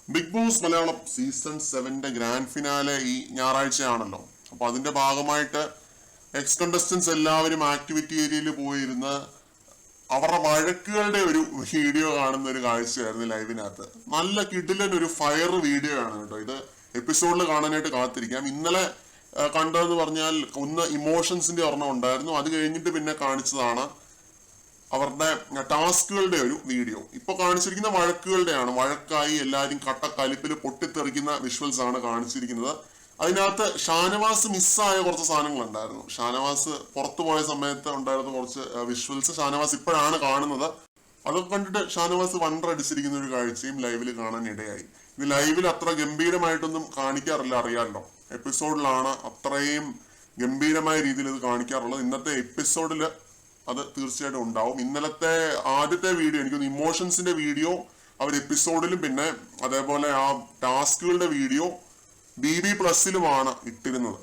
Big Boss Malayalam season 7 grand finale ഈ ഞായറാഴ്ചയാണല്ലോ. അപ്പൊ അതിന്റെ ഭാഗമായിട്ട് എക്സ് കണ്ടസ്റ്റൻസ് എല്ലാവരും ആക്ടിവിറ്റി ഏരിയയിൽ പോയിരുന്ന് അവരുടെ വഴക്കുകളുടെ ഒരു വീഡിയോ കാണുന്ന ഒരു കാഴ്ചയായിരുന്നു ലൈവിനകത്ത്. നല്ല കിടിലൻ ഒരു ഫയർ വീഡിയോ ആണ് കേട്ടോ. ഇത് എപ്പിസോഡിൽ കാണാനായിട്ട് കാത്തിരിക്കാം. ഇന്നലെ കണ്ടതെന്ന് പറഞ്ഞാൽ ഒന്ന് ഇമോഷൻസിന്റെ ഒരെണ്ണം ഉണ്ടായിരുന്നു. അത് കഴിഞ്ഞിട്ട് പിന്നെ കാണിച്ചതാണ് അവരുടെ ടാസ്കുകളുടെ ഒരു വീഡിയോ. ഇപ്പൊ കാണിച്ചിരിക്കുന്ന വഴക്കുകളുടെയാണ്. വഴക്കായി എല്ലാവരും കട്ടക്കലിപ്പിൽ പൊട്ടിത്തെറിക്കുന്ന വിഷ്വൽസ് ആണ് കാണിച്ചിരിക്കുന്നത്. അതിനകത്ത് ഷാനവാസ് മിസ്സായ കുറച്ച് സാധനങ്ങൾ ഉണ്ടായിരുന്നു. ഷാനവാസ് പുറത്തു പോയ സമയത്ത് ഉണ്ടായിരുന്ന കുറച്ച് വിഷ്വൽസ് ഷാനവാസ് ഇപ്പോഴാണ് കാണുന്നത്. അതൊക്കെ കണ്ടിട്ട് ഷാനവാസ് വണ്ടറടിച്ചിരിക്കുന്ന ഒരു കാഴ്ചയും ലൈവിൽ കാണാൻ ഇടയായി. ഇത് ലൈവിൽ അത്ര ഗംഭീരമായിട്ടൊന്നും കാണിക്കാറില്ല, അറിയാമല്ലോ. എപ്പിസോഡിലാണ് അത്രയും ഗംഭീരമായ രീതിയിൽ ഇത് കാണിക്കാറുള്ളത്. ഇന്നത്തെ എപ്പിസോഡിൽ അത് തീർച്ചയായിട്ടും ഉണ്ടാവും. ഇന്നലത്തെ ആദ്യത്തെ വീഡിയോ, എനിക്കൊന്ന് ഇമോഷൻസിന്റെ വീഡിയോ അവർ എപ്പിസോഡിലും പിന്നെ അതേപോലെ ആ ടാസ്കുകളുടെ വീഡിയോ BB+ലുമാണ് ഇട്ടിരുന്നത്.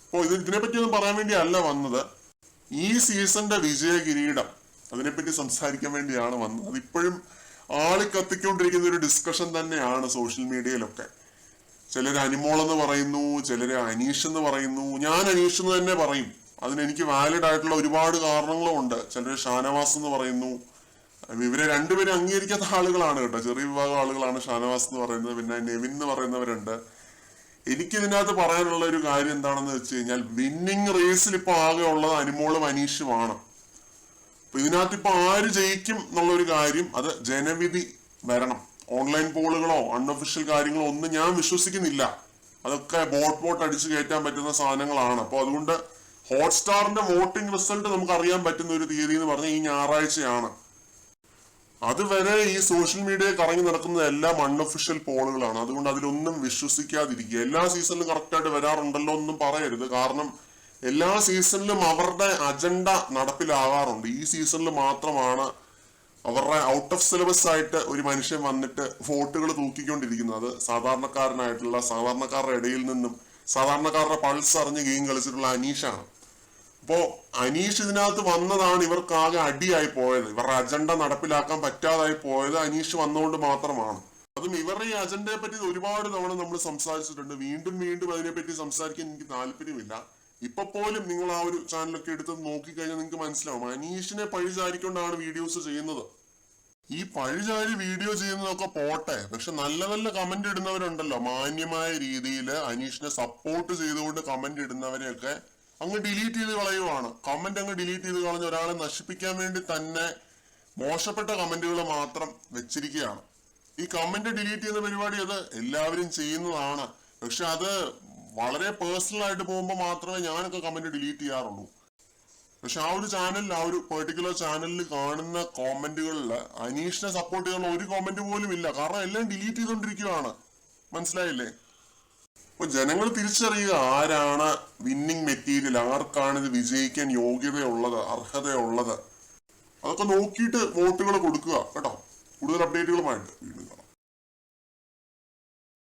അപ്പോൾ ഇതിനെപ്പറ്റിയൊന്നും പറയാൻ വേണ്ടി അല്ല വന്നത്. ഈ സീസണിന്റെ വിജയ കിരീടം അതിനെപ്പറ്റി സംസാരിക്കാൻ വേണ്ടിയാണ് വന്നത്. അതിപ്പോഴും കത്തിക്കൊണ്ടിരിക്കുന്ന ഒരു ഡിസ്കഷൻ തന്നെയാണ് സോഷ്യൽ മീഡിയയിലൊക്കെ. ചിലര് അനിമോൾ എന്ന് പറയുന്നു, ചിലര് അനീഷ് എന്ന് പറയുന്നു. ഞാൻ അനീഷ് എന്ന് തന്നെ പറയും. അതിനെനിക്ക് വാലിഡ് ആയിട്ടുള്ള ഒരുപാട് കാരണങ്ങളും ഉണ്ട്. ചിലർ ഷാനവാസ് എന്ന് പറയുന്നു. ഇവരെ രണ്ടുപേരും അംഗീകരിക്കാത്ത ആളുകളാണ് കേട്ടോ. ചെറിയ വിഭാഗം ആളുകളാണ് ഷാനവാസ് എന്ന് പറയുന്നത്. പിന്നെ നെവിൻ എന്ന് പറയുന്നവരുണ്ട്. എനിക്കിതിനകത്ത് പറയാനുള്ള ഒരു കാര്യം എന്താണെന്ന് വെച്ച് കഴിഞ്ഞാൽ, വിന്നിങ് റേസിൽ ഇപ്പൊ ആകെ ഉള്ളത് അനിമോളും അനീഷുമാണ്. അപ്പൊ ഇതിനകത്ത് ഇപ്പൊ ആര് ജയിക്കും എന്നുള്ളൊരു കാര്യം അത് ജനവിധി വരണം. ഓൺലൈൻ പോളുകളോ അൺഒഫീഷ്യൽ കാര്യങ്ങളോ ഒന്നും ഞാൻ വിശ്വസിക്കുന്നില്ല. അതൊക്കെ ബോട്ട് അടിച്ചു കയറ്റാൻ പറ്റുന്ന സാധനങ്ങളാണ്. അപ്പൊ അതുകൊണ്ട് ഹോട്ട്സ്റ്റാറിന്റെ വോട്ടിംഗ് റിസൾട്ട് നമുക്ക് അറിയാൻ പറ്റുന്ന ഒരു തീയതി എന്ന് പറഞ്ഞാൽ ഈ ഞായറാഴ്ചയാണ്. അതുവരെ ഈ സോഷ്യൽ മീഡിയയിൽ കറങ്ങി നടക്കുന്നത് എല്ലാം അൺഒഫീഷ്യൽ പോളുകളാണ്. അതുകൊണ്ട് അതിലൊന്നും വിശ്വസിക്കാതിരിക്കുക. എല്ലാ സീസണിലും കറക്റ്റായിട്ട് വരാറുണ്ടല്ലോ ഒന്നും പറയരുത്. കാരണം എല്ലാ സീസണിലും അവരുടെ അജണ്ട നടപ്പിലാകാറുണ്ട്. ഈ സീസണിൽ മാത്രമാണ് അവരുടെ ഔട്ട് ഓഫ് സിലബസ് ആയിട്ട് ഒരു മനുഷ്യൻ വന്നിട്ട് വോട്ടുകൾ തൂക്കിക്കൊണ്ടിരിക്കുന്നത്. സാധാരണക്കാരുടെ ഇടയിൽ നിന്നും സാധാരണക്കാരുടെ പൾസ് അറിഞ്ഞ് ഗെയിം കളിച്ചിട്ടുള്ള അനീഷാണ്. അപ്പോ അനീഷ് ഇതിനകത്ത് വന്നതാണ് ഇവർക്കാകെ അടിയായി പോയത്. ഇവരുടെ അജണ്ട നടപ്പിലാക്കാൻ പറ്റാതായി പോയത് അനീഷ് വന്നുകൊണ്ട് മാത്രമാണ്. അതും ഇവരുടെ ഈ അജണ്ടയെ പറ്റി ഒരുപാട് തവണ നമ്മൾ സംസാരിച്ചിട്ടുണ്ട്. വീണ്ടും അതിനെപ്പറ്റി സംസാരിക്കാൻ എനിക്ക് താല്പര്യമില്ല. ഇപ്പൊ പോലും നിങ്ങൾ ആ ഒരു ചാനലൊക്കെ എടുത്ത് നോക്കിക്കഴിഞ്ഞാൽ നിങ്ങൾക്ക് മനസ്സിലാവും അനീഷിനെ പഴിചാരിക്കൊണ്ടാണ് വീഡിയോസ് ചെയ്യുന്നത്. ഈ പഴിചാരി വീഡിയോ ചെയ്യുന്നതൊക്കെ പോട്ടെ, പക്ഷെ നല്ല നല്ല കമന്റ് ഇടുന്നവരുണ്ടല്ലോ, മാന്യമായ രീതിയിൽ അനീഷിനെ സപ്പോർട്ട് ചെയ്തുകൊണ്ട് കമന്റ് ഇടുന്നവരെയൊക്കെ അങ്ങ് ഡിലീറ്റ് ചെയ്ത് കളയുവാണ്. കമന്റ് അങ്ങ് ഡിലീറ്റ് ചെയ്ത് കളഞ്ഞ് ഒരാളെ നശിപ്പിക്കാൻ വേണ്ടി തന്നെ മോശപ്പെട്ട കമന്റുകൾ മാത്രം വെച്ചിരിക്കുകയാണ്. ഈ കമന്റ് ഡിലീറ്റ് ചെയ്യുന്ന പരിപാടി അത് എല്ലാവരും ചെയ്യുന്നതാണ്. പക്ഷെ അത് വളരെ പേഴ്സണൽ ആയിട്ട് പോകുമ്പോൾ മാത്രമേ ഞാനൊക്കെ കമന്റ് ഡിലീറ്റ് ചെയ്യാറുള്ളൂ. പക്ഷെ ആ ഒരു ചാനലിൽ, ആ ഒരു പെർട്ടിക്കുലർ ചാനലിൽ കാണുന്ന കോമന്റുകളിൽ അനീഷിനെ സപ്പോർട്ട് ചെയ്യാനുള്ള ഒരു കോമന്റ് പോലും ഇല്ല. കാരണം എല്ലാം ഡിലീറ്റ് ചെയ്തോണ്ടിരിക്കുകയാണ്. മനസ്സിലായില്ലേ? അപ്പൊ ജനങ്ങൾ തിരിച്ചറിയുക ആരാണ് വിന്നിങ് മെറ്റീരിയൽ, ആർക്കാണ് ഇത് വിജയിക്കാൻ യോഗ്യതയുള്ളത്, അർഹതയുള്ളത്. അതൊക്കെ നോക്കിയിട്ട് വോട്ടുകൾ കൊടുക്കുക കേട്ടോ. കൂടുതൽ അപ്ഡേറ്റുകളുമായിട്ട് വീണ്ടും